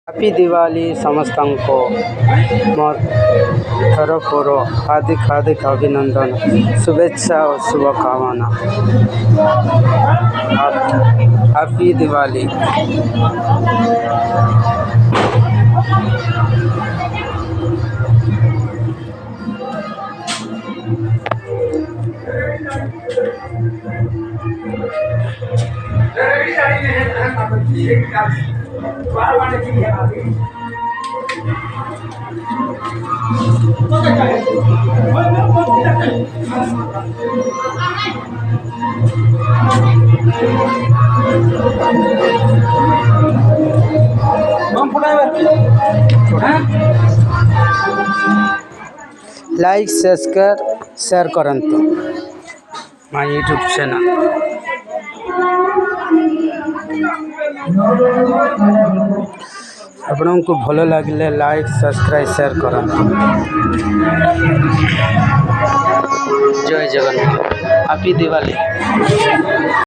Happy Diwali समस्त को मोर तरफर हार्दिक हार्दिक अभिनंदन शुभेच्छा और शुभकामना। Happy Diwali. Like subscribe share करंतु माय यूट्यूब चैनल। आपन को भल लगे लाइक सब्सक्राइब शेयर करंतु। जय जगन्नाथ। हैप्पी दिवाली।